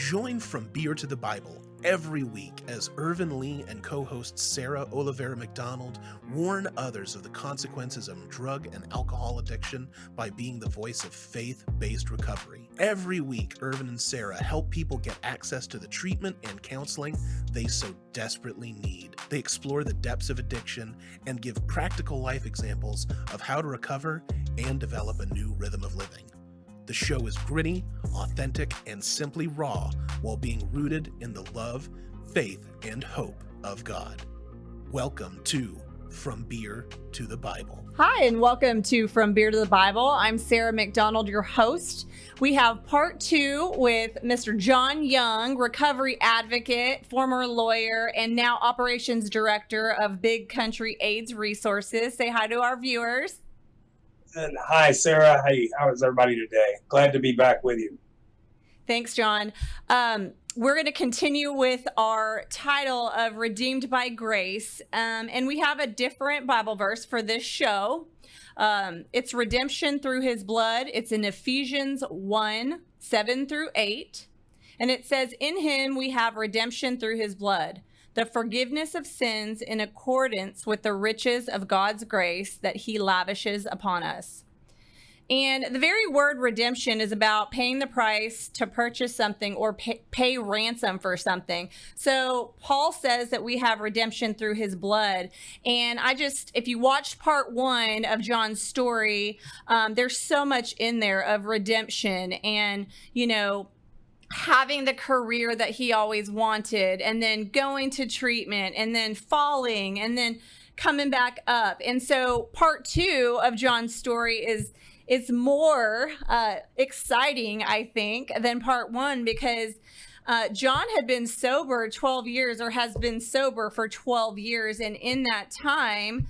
Join From Beer to the Bible every week as Irvin Lee and co-host Sarah Oliveira McDonald warn others of the consequences of drug and alcohol addiction by being the voice of faith-based recovery. Every week, Irvin and Sarah help people get access to the treatment and counseling they so desperately need. They explore the depths of addiction and give practical life examples of how to recover and develop a new rhythm of living. The show is gritty, authentic, and simply raw while being rooted in the love, faith, and hope of God. Welcome to From Beer to the Bible. Hi, and welcome to From Beer to the Bible. I'm Sarah McDonald, your host. We have part two with Mr. John Young, recovery advocate, former lawyer, and now operations director of Big Country AIDS Resources. Say hi to our viewers. And hi, Sarah. Hey, how is everybody today? Glad to be back with you. Thanks, John. We're going to continue with our title of Redeemed by Grace, and we have a different Bible verse for this show. It's redemption through his blood. It's in Ephesians 1, 7 through 8, and it says, "In him we have redemption through his blood, the forgiveness of sins in accordance with the riches of God's grace that he lavishes upon us." And the very word redemption is about paying the price to purchase something or pay ransom for something. So Paul says that we have redemption through his blood. And if you watched part one of John's story, there's so much in there of redemption and, having the career that he always wanted, and then going to treatment, and then falling, and then coming back up. And so part two of John's story is more exciting, I think, than part one, because John had been sober 12 years, or has been sober for 12 years. And in that time,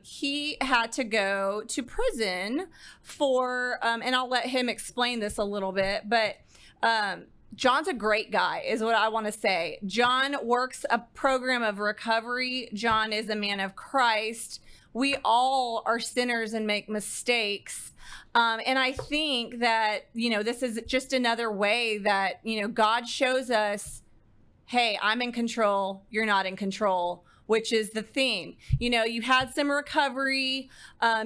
he had to go to prison for, and I'll let him explain this a little bit, but John's a great guy, is what I want to say. John works a program of recovery. John is a man of Christ. We all are sinners and make mistakes. And I think that, this is just another way that, God shows us, hey, I'm in control. You're not in control, which is the theme. You had some recovery,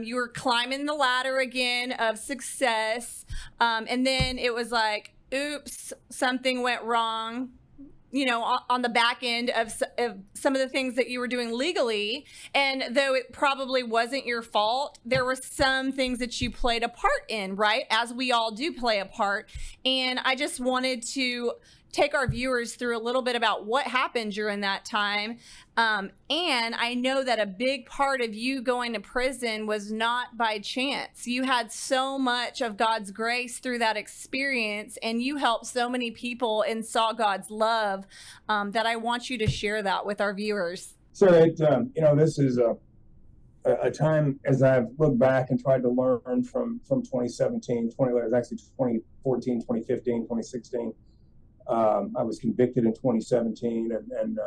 you were climbing the ladder again of success. And then it was like, oops, something went wrong, on the back end of some of the things that you were doing legally. And though it probably wasn't your fault, there were some things that you played a part in, right? As we all do play a part. And I just wanted to take our viewers through a little bit about what happened during that time. And I know that a big part of you going to prison was not by chance. You had so much of God's grace through that experience, and you helped so many people and saw God's love, that I want you to share that with our viewers. So, this is a time, as I've looked back and tried to learn from 2017, it was actually 2014, 2015, 2016. I was convicted in 2017, and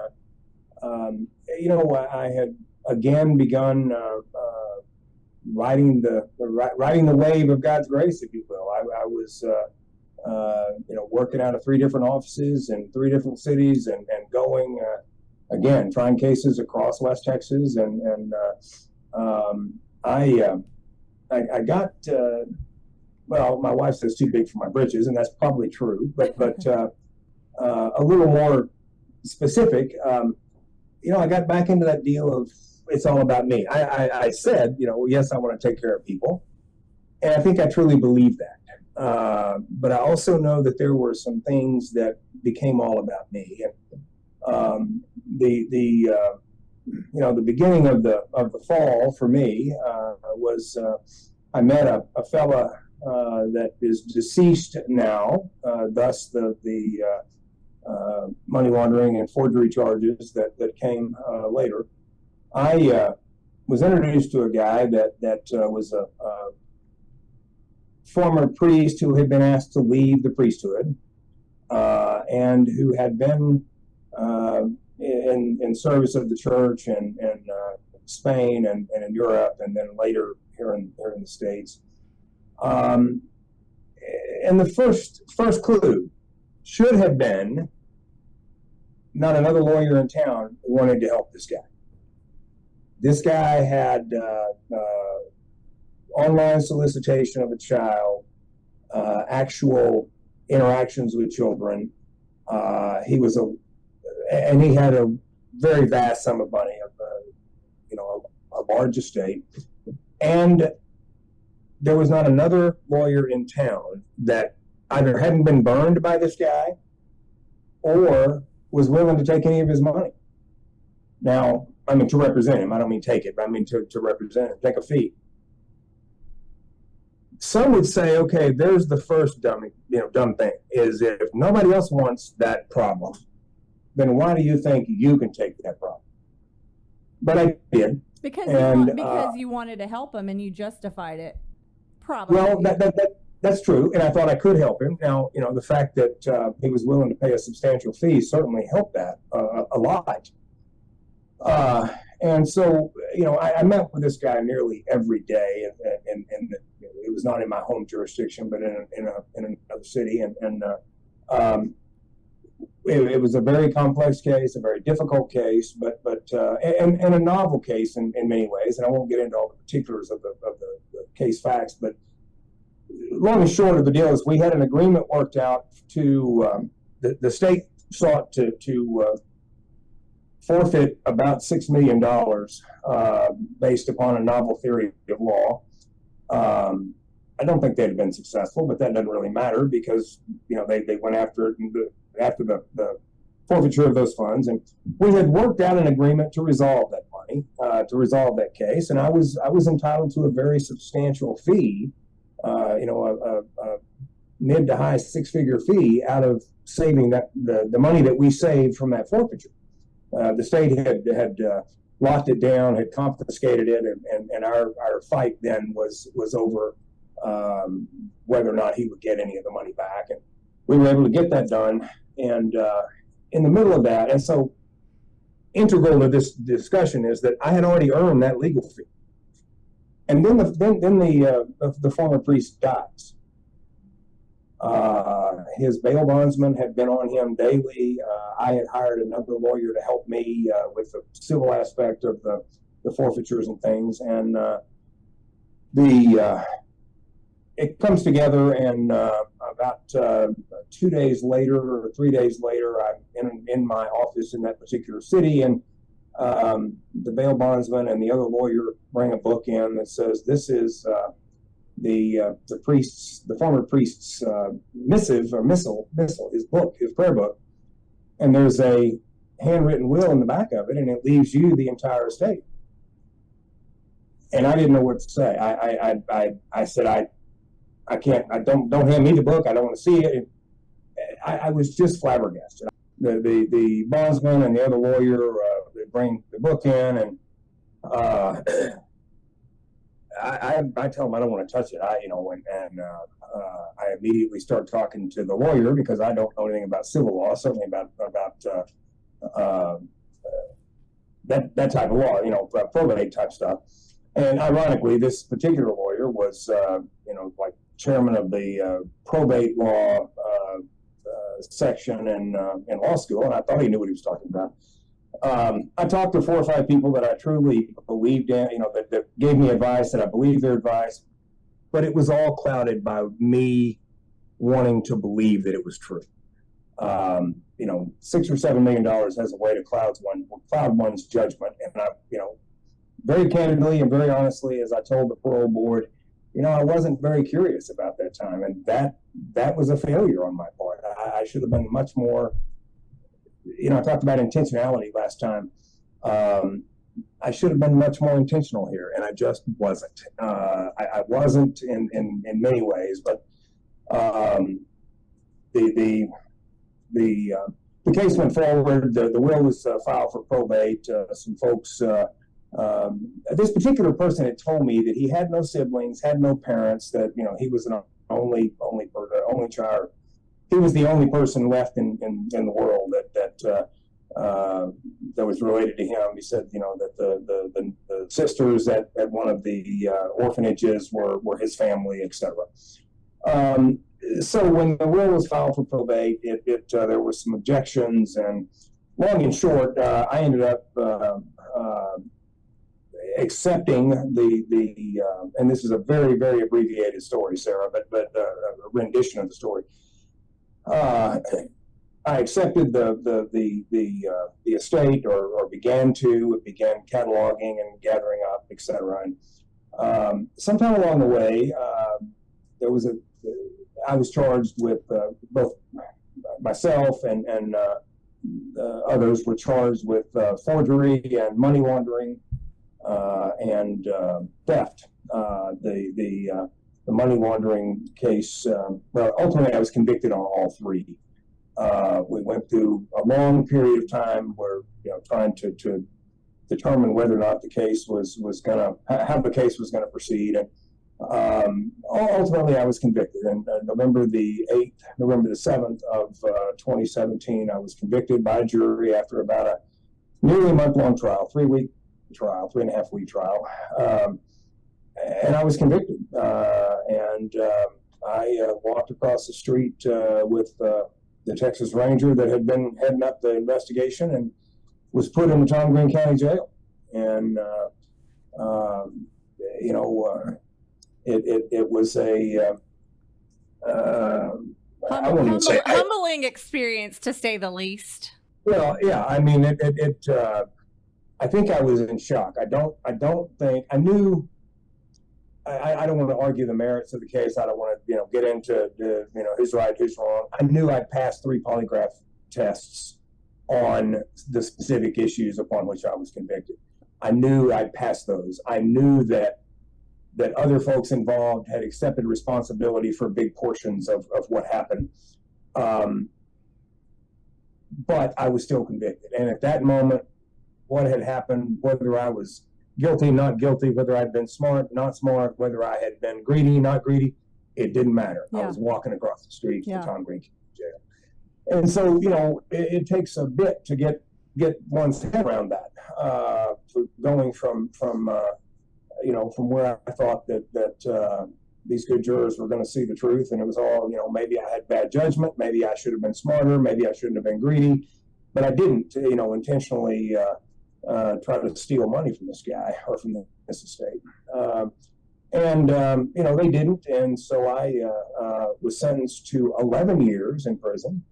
I had again begun riding the wave of God's grace, if you will. I was working out of 3 different offices in 3 different cities, and going again trying cases across West Texas, and I got. Well, my wife says too big for my britches, and that's probably true. But a little more specific, I got back into that deal of it's all about me. I said, yes, I want to take care of people, and I think I truly believe that. But I also know that there were some things that became all about me. And the beginning of the fall for me was I met a fella that is deceased now, thus the money laundering and forgery charges that came later. I was introduced to a guy that was a former priest who had been asked to leave the priesthood, and who had been in service of the church in Spain and in Europe, and then later here in the States. And the first clue should have been not another lawyer in town wanted to help this guy. This guy had online solicitation of a child, actual interactions with children. He had a very vast sum of money, a large estate, and there was not another lawyer in town that either hadn't been burned by this guy or was willing to take any of his money. Now, I mean, to represent him. I don't mean take it, but I mean to represent him, take a fee. Some would say, okay, there's the first dumb thing, is if nobody else wants that problem, then why do you think you can take that problem? But I did. Because you wanted to help him and you justified it. Probably. Well, that's true, and I thought I could help him. Now, the fact that he was willing to pay a substantial fee certainly helped that a lot. And so, I met with this guy nearly every day, and it was not in my home jurisdiction, but in another city, and it was a very complex case, a very difficult case, but a novel case in many ways. And I won't get into all the particulars of the case facts, but long and short of the deal is we had an agreement worked out to the state sought to forfeit about $6 million based upon a novel theory of law. I don't think they'd have been successful, but that doesn't really matter because they went after it after the forfeiture of those funds, and we had worked out an agreement to resolve that money, to resolve that case, and I was entitled to a very substantial fee, a mid to high six-figure fee out of saving the money that we saved from that forfeiture. The state had locked it down, had confiscated it, and our fight then was over whether or not he would get any of the money back, and we were able to get that done. And in the middle of that, and so integral to this discussion is that I had already earned that legal fee, and then the former priest dies. His bail bondsman had been on him daily. I had hired another lawyer to help me with the civil aspect of the forfeitures and things, and it comes together, and about 2 days later or 3 days later, I'm in my office in that particular city, and the bail bondsman and the other lawyer bring a book in that says this is the former priest's missive or missal, his book, his prayer book, and there's a handwritten will in the back of it, and it leaves you the entire estate. And I didn't know what to say. I said I can't. Don't hand me the book. I don't want to see it. I was just flabbergasted. The bondsman and the other lawyer they bring the book in, and I tell them I don't want to touch it. I immediately start talking to the lawyer because I don't know anything about civil law, certainly about that type of law, probate type stuff. And ironically, this particular lawyer was, like chairman of the probate law section in law school, and I thought he knew what he was talking about. I talked to 4 or 5 people that I truly believed in, that gave me advice, that I believed their advice, but it was all clouded by me wanting to believe that it was true. $6 or $7 million has a way to cloud one's judgment, and I, very candidly and very honestly, as I told the parole board, I wasn't very curious about that time, and that was a failure on my part. I should have been much more. I talked about intentionality last time. I should have been much more intentional here, and I just wasn't. I wasn't in many ways, but the case went forward. The will was filed for probate. Some folks. This particular person had told me that he had no siblings, had no parents, that he was an only child. He was the only person left in the world that was related to him. He said, that the sisters at one of the orphanages were his family, etc. So when the will was filed for probate, there were some objections, and long and short, I ended up accepting and this is a very, very abbreviated story, Sarah, but a rendition of the story. I accepted the estate, or began cataloging and gathering up, etc. And sometime along the way, I was charged with both myself and others were charged with forgery and money laundering and theft. The money laundering case, well, ultimately I was convicted on all three. We went through a long period of time where, trying to determine whether or not the case was going to, how the case was going to proceed. And ultimately I was convicted. And November the 7th of 2017, I was convicted by a jury after about a nearly month-long trial, 3.5-week trial. And I was convicted. I walked across the street with the Texas Ranger that had been heading up the investigation and was put in the Tom Green County Jail. And, it was a humbling experience, to say the least. Well, yeah, I mean, I think I was in shock. I don't think I knew. I don't want to argue the merits of the case. I don't want to, get into who's right, who's wrong. I knew I'd passed 3 polygraph tests on the specific issues upon which I was convicted. I knew I'd passed those. I knew that other folks involved had accepted responsibility for big portions of what happened. But I was still convicted. And at that moment, what had happened, whether I was guilty, not guilty, whether I'd been smart, not smart, whether I had been greedy, not greedy, it didn't matter. Yeah. I was walking across the street to Tom Green Jail. And so, it takes a bit to get one's head around that, going from where I thought that these good jurors were going to see the truth, and it was all, maybe I had bad judgment, maybe I should have been smarter, maybe I shouldn't have been greedy, but I didn't, intentionally try to steal money from this guy or from this estate. They didn't, and so I was sentenced to 11 years in prison.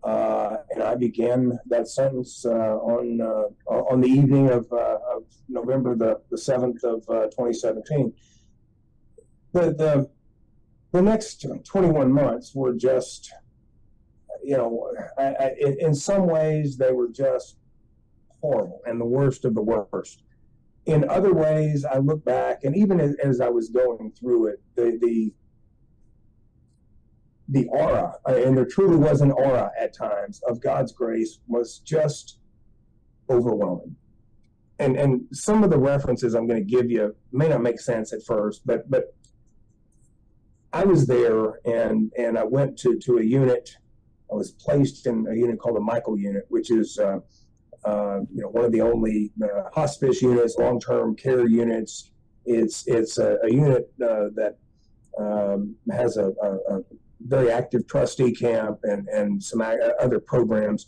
And I began that sentence on the evening of November the 7th of 2017. The next 21 months were just, in some ways they were just horrible and the worst of the worst. In other ways, I look back, and even as I was going through it, the aura, and there truly was an aura at times of God's grace, was just overwhelming. And some of the references I'm going to give you may not make sense at first, but I was there, and I went to a unit. I was placed in a unit called the Michael unit, which is one of the only hospice units, long-term care units. It's a unit that has a very active trustee camp and some other programs.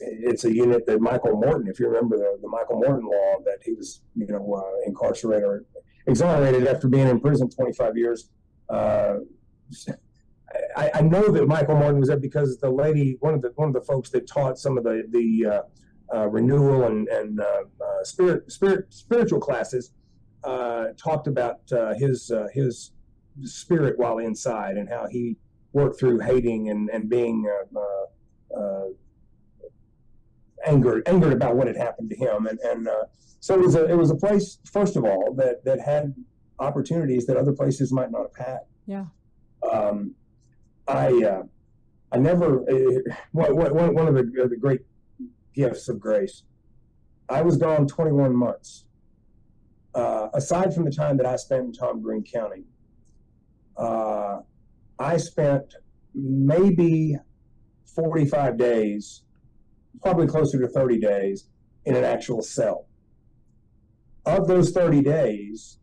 It's a unit that Michael Morton, if you remember the Michael Morton law, that he was incarcerated or exonerated after being in prison 25 years. I know that Michael Morton was there because the lady, one of the folks that taught some of the renewal and spiritual classes, talked about his spirit while inside and how he worked through hating and being angered about what had happened to him, and so it was a place, first of all, that had opportunities that other places might not have had. Yeah. I never one of the great gifts of grace. I was gone 21 months. Aside from the time that I spent in Tom Green County, I spent maybe 45 days, probably closer to 30 days, in an actual cell. Of those 30 days,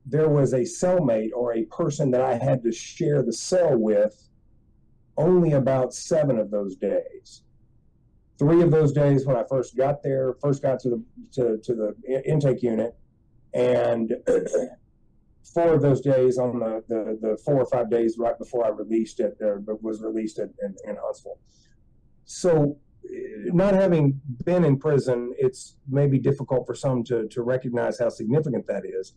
there was a cellmate or a person that I had to share the cell with only about 7 of those days. 3 of those days when I first got there, got to the intake unit, and 4 of those days on the 4 or 5 days right before I was released in Huntsville. So, not having been in prison, it's maybe difficult for some to recognize how significant that is.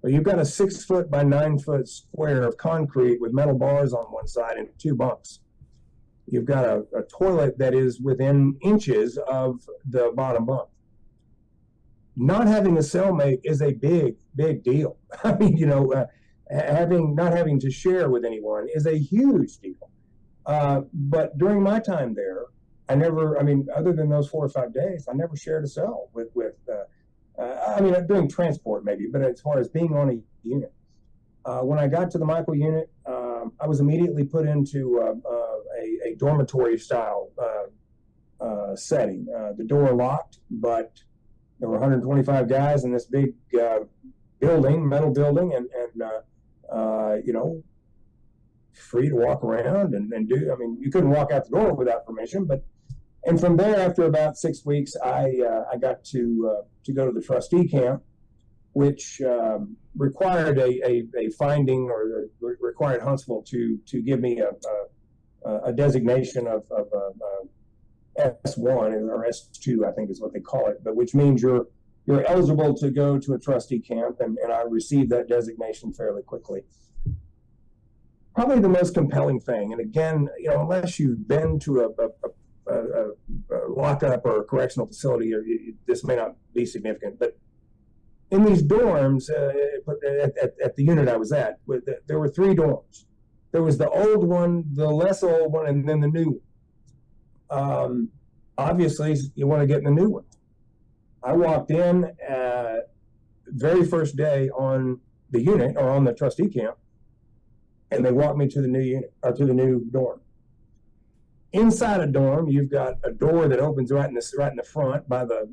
But you've got a 6 foot by 9 foot square of concrete with metal bars on one side and 2 bunks. You've got a toilet that is within inches of the bottom bunk. Not having a cellmate is a big deal. I mean, not having to share with anyone is a huge deal. But during my time there, other than those 4 or 5 days, I never shared a cell with during transport maybe, but as far as being on a unit. When I got to the Michael unit, I was immediately put into a dormitory style setting. The door locked, but there were 125 guys in this big metal building, and free to walk around and do. I mean, you couldn't walk out the door without permission, and from there, after about 6 weeks, I got to go to the trustee camp, which required a finding, or required Huntsville to give me a designation of S1 or S2, I think is what they call it, but which means you're eligible to go to a trustee camp, and I received that designation fairly quickly. Probably the most compelling thing, and again, unless you've been to a lockup or a correctional facility, this may not be significant, but in these dorms, at the unit I was at, there were 3 dorms. There was the old one, the less old one, and then the new one. Obviously, you want to get in the new one. I walked in very first day on the unit, or on the trustee camp, and they walked me to the new unit, or to the new dorm. Inside a dorm, you've got a door that opens right in the front by the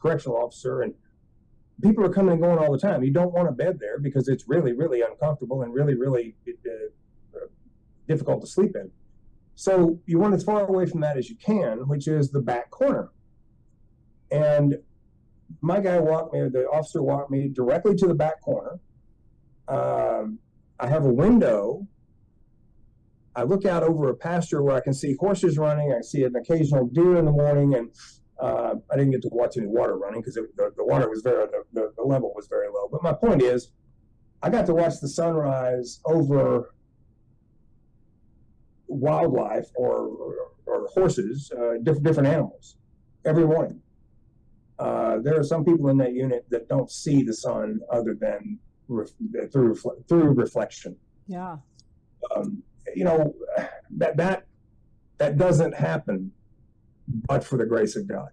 correctional officer, and people are coming and going all the time. You don't want a bed there because it's really, really uncomfortable and really, really difficult to sleep in. So you want as far away from that as you can, which is the back corner. And the officer walked me directly to the back corner. I have a window. I look out over a pasture where I can see horses running. I see an occasional deer in the morning, and I didn't get to watch any water running because the water was the level was very low. But my point is, I got to watch the sunrise over wildlife or horses, different animals, every morning. There are some people in that unit that don't see the sun other than through reflection. Yeah. That doesn't happen but for the grace of God.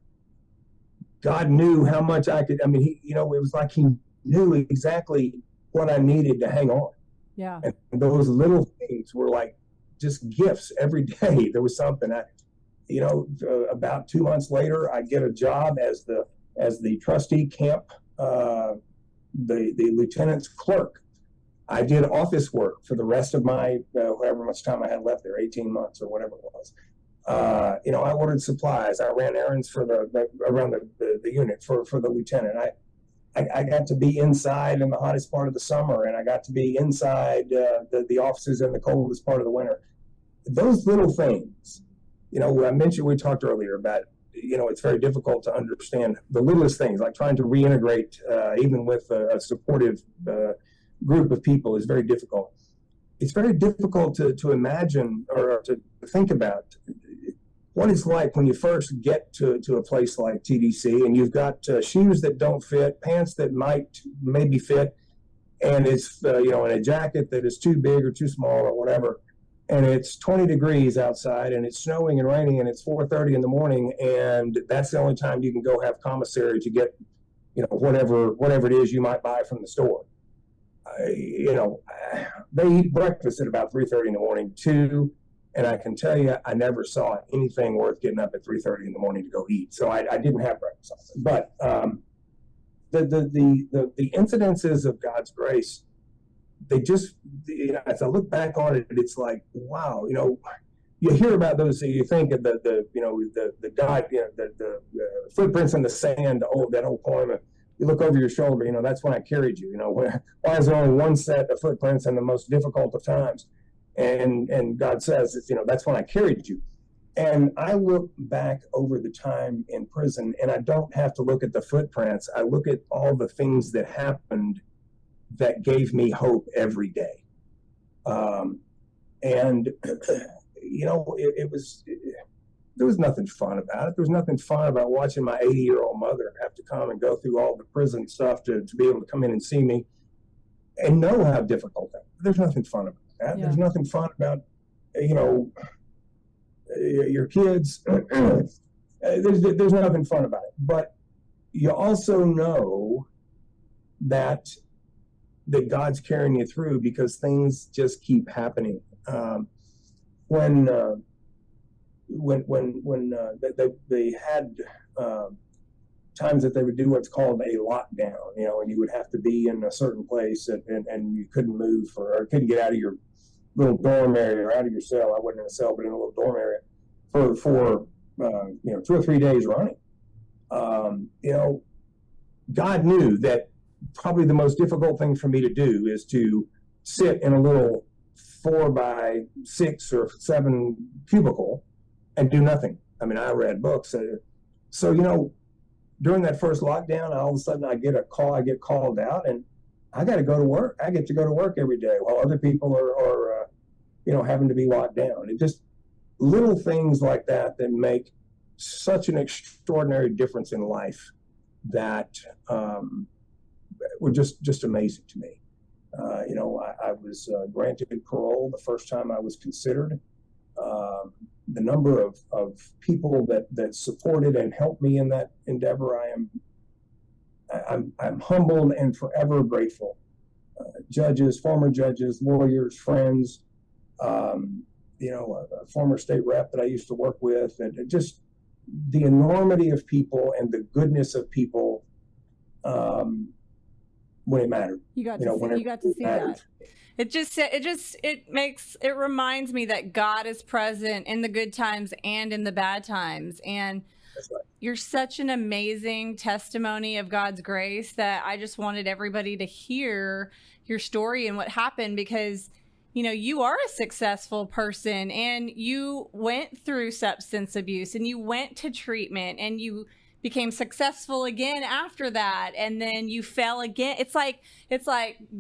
God knew how much I could. I mean, it was like He knew exactly what I needed to hang on. Yeah. And those little things were like just gifts every day. There was something. About 2 months later, I get a job as the trustee camp, the lieutenant's clerk. I did office work for the rest of my however much time I had left there, 18 months or whatever it was. I ordered supplies. I ran errands for around the unit for the lieutenant. I got to be inside in the hottest part of the summer, and I got to be inside the offices in the coldest part of the winter. Those little things, we talked earlier about, it's very difficult to understand the littlest things, like trying to reintegrate even with a supportive group of people is very difficult. It's very difficult to imagine or to think about what it's like when you first get to a place like TDC, and you've got shoes that don't fit, pants that maybe fit, and it's in a jacket that is too big or too small or whatever, and it's 20 degrees outside, and it's snowing and raining, and it's 4:30 in the morning, and that's the only time you can go have commissary to get whatever it is you might buy from the store. They eat breakfast at about 3:30 in the morning too, and I can tell you, I never saw anything worth getting up at 3:30 in the morning to go eat. So I didn't have breakfast. But the incidences of God's grace, they just, as I look back on it, it's like, wow, you hear about those, you think of the footprints in the sand, that old poem. You look over your shoulder, that's when I carried you. Why is there only one set of footprints in the most difficult of times? And God says, that's when I carried you. And I look back over the time in prison, and I don't have to look at the footprints. I look at all the things that happened that gave me hope every day. There was nothing fun about it. There was nothing fun about watching my 80-year-old mother have to come and go through all the prison stuff to be able to come in and see me and know how difficult that was. There's nothing fun about that. Yeah. There's nothing fun about, your kids. There's nothing fun about it. But you also know that God's carrying you through because things just keep happening. When they had times that they would do what's called a lockdown, and you would have to be in a certain place and you couldn't move or couldn't get out of your little dorm area or out of your cell. I wasn't in a cell, but in a little dorm area for 2 or 3 days running. God knew that probably the most difficult thing for me to do is to sit in a little 4 by 6 or 7 cubicle and do nothing. I mean, I read books. So, during that first lockdown, all of a sudden I get called out, and I got to go to work. I get to go to work every day while other people are having to be locked down. It just little things like that make such an extraordinary difference in life that were just amazing to me. I was granted parole the first time I was considered. The number of people that supported and helped me in that endeavor, I'm humbled and forever grateful. Judges, former judges, lawyers, friends, a former state rep that I used to work with, and just the enormity of people and the goodness of people when it mattered. You got to see that. It reminds me that God is present in the good times and in the bad times. And that's right. You're such an amazing testimony of God's grace that I just wanted everybody to hear your story and what happened, because you are a successful person and you went through substance abuse and you went to treatment and you became successful again after that, and then you fell again. It's like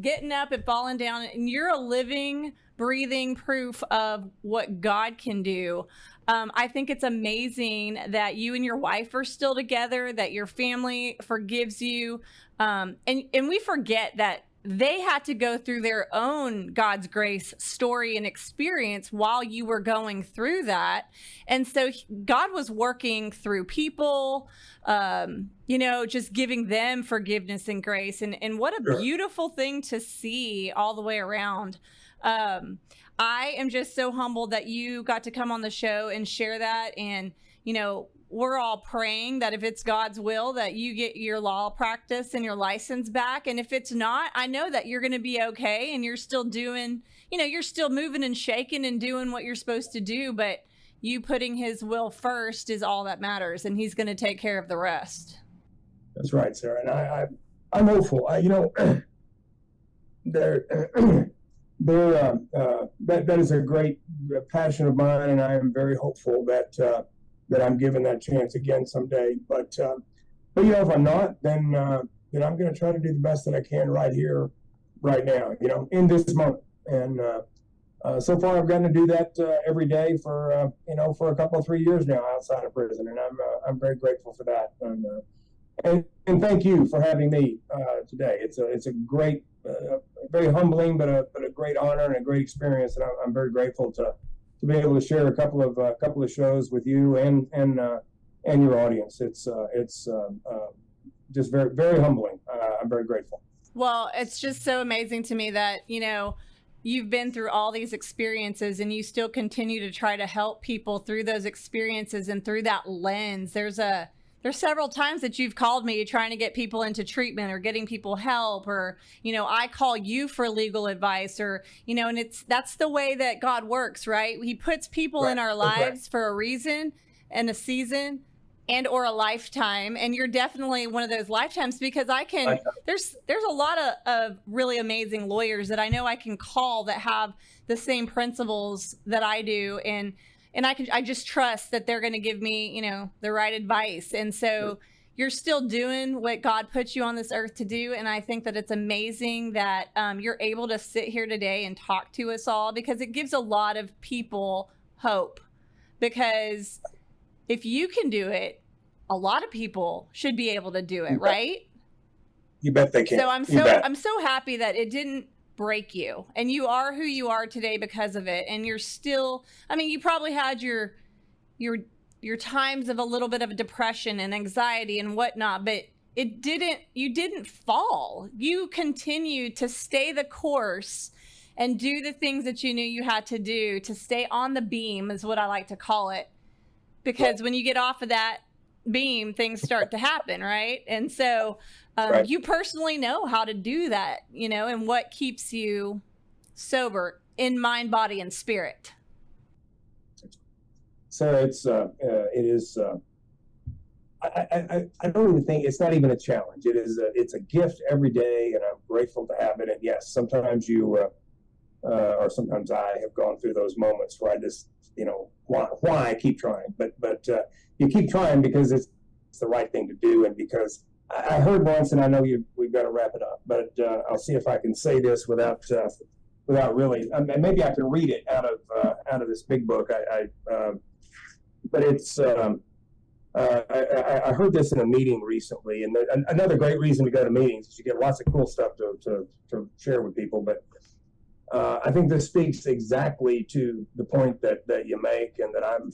getting up and falling down, and you're a living, breathing proof of what God can do. I think it's amazing that you and your wife are still together, that your family forgives you, and we forget that they had to go through their own God's grace story and experience while you were going through that. And so God was working through people, just giving them forgiveness and grace. And what a beautiful thing to see all the way around. I am just so humbled that you got to come on the show and share that. And, we're all praying that if it's God's will that you get your law practice and your license back. And if it's not, I know that you're going to be okay. And you're still doing, you're still moving and shaking and doing what you're supposed to do. But you putting his will first is all that matters. And he's going to take care of the rest. That's right, Sarah. And I'm hopeful. That is a great passion of mine. And I am very hopeful that I'm given that chance again someday. But if I'm not, then I'm going to try to do the best that I can right here, right now, in this moment. And so far, I've gotten to do that every day for a couple of 3 years now outside of prison, and I'm very grateful for that. And thank you for having me today. It's a great, very humbling, but a great honor and a great experience, and I'm very grateful to be able to share a couple of shows with you and your audience. It's just very, very humbling. I'm very grateful. Well, it's just so amazing to me that, you've been through all these experiences and you still continue to try to help people through those experiences and through that lens. There's a there's several times that you've called me trying to get people into treatment or getting people help, or, you know, I call you for legal advice, or, you know, and that's the way that God works, right? He puts people in our lives for a reason and a season and or a lifetime. And you're definitely one of those lifetimes, because there's a lot of really amazing lawyers that I know I can call that have the same principles that I do. And I just trust that they're going to give me, you know, the right advice. And so you're still doing what God put you on this earth to do. And I think that it's amazing that you're able to sit here today and talk to us all, because it gives a lot of people hope. Because if you can do it, a lot of people should be able to do it, right? You bet they can. So I'm so happy that it didn't break you, and you are who you are today because of it. And you're still, I mean, you probably had your times of a little bit of a depression and anxiety and whatnot, but you didn't fall. You continued to stay the course and do the things that you knew you had to do to stay on the beam, is what I like to call it. Because when you get off of that beam, things start to happen, right? And so you personally know how to do that, you know, and what keeps you sober in mind, body, and spirit. So it is. I don't even think it's not even a challenge. It's a gift every day, and I'm grateful to have it. And yes, sometimes you or sometimes I have gone through those moments where I just, you know, why I keep trying, but you keep trying because it's the right thing to do, and because I heard once, and I know we've got to wrap it up, but I'll see if I can say this without really. Maybe I can read it out of this big book. But it's. I heard this in a meeting recently, and another great reason to go to meetings is you get lots of cool stuff to share with people. But I think this speaks exactly to the point that you make, and that I'm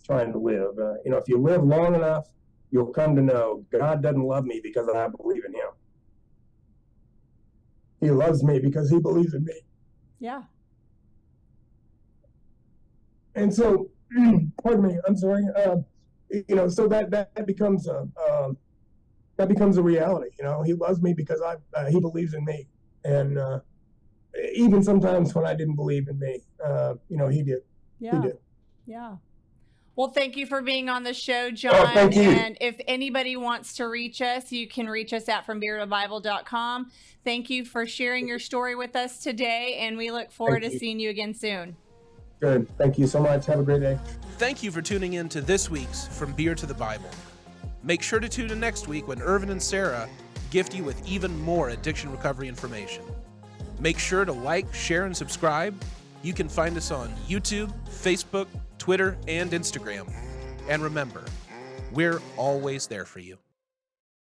trying to live. You know, if you live long enough, you'll come to know God doesn't love me because I believe in Him. He loves me because He believes in me. Yeah. And so, pardon me, I'm sorry. You know, so that becomes a reality. You know, He loves me because He believes in me, and even sometimes when I didn't believe in me, you know, He did. Yeah. He did. Yeah. Well, thank you for being on the show, John. Oh, thank you. And if anybody wants to reach us, you can reach us at FromBeerToBible.com. Thank you for sharing your story with us today, and we look forward to seeing you again soon. Good. Thank you so much. Have a great day. Thank you for tuning in to this week's From Beer to the Bible. Make sure to tune in next week when Irvin and Sarah gift you with even more addiction recovery information. Make sure to like, share, and subscribe. You can find us on YouTube, Facebook, Twitter, and Instagram. And remember, we're always there for you.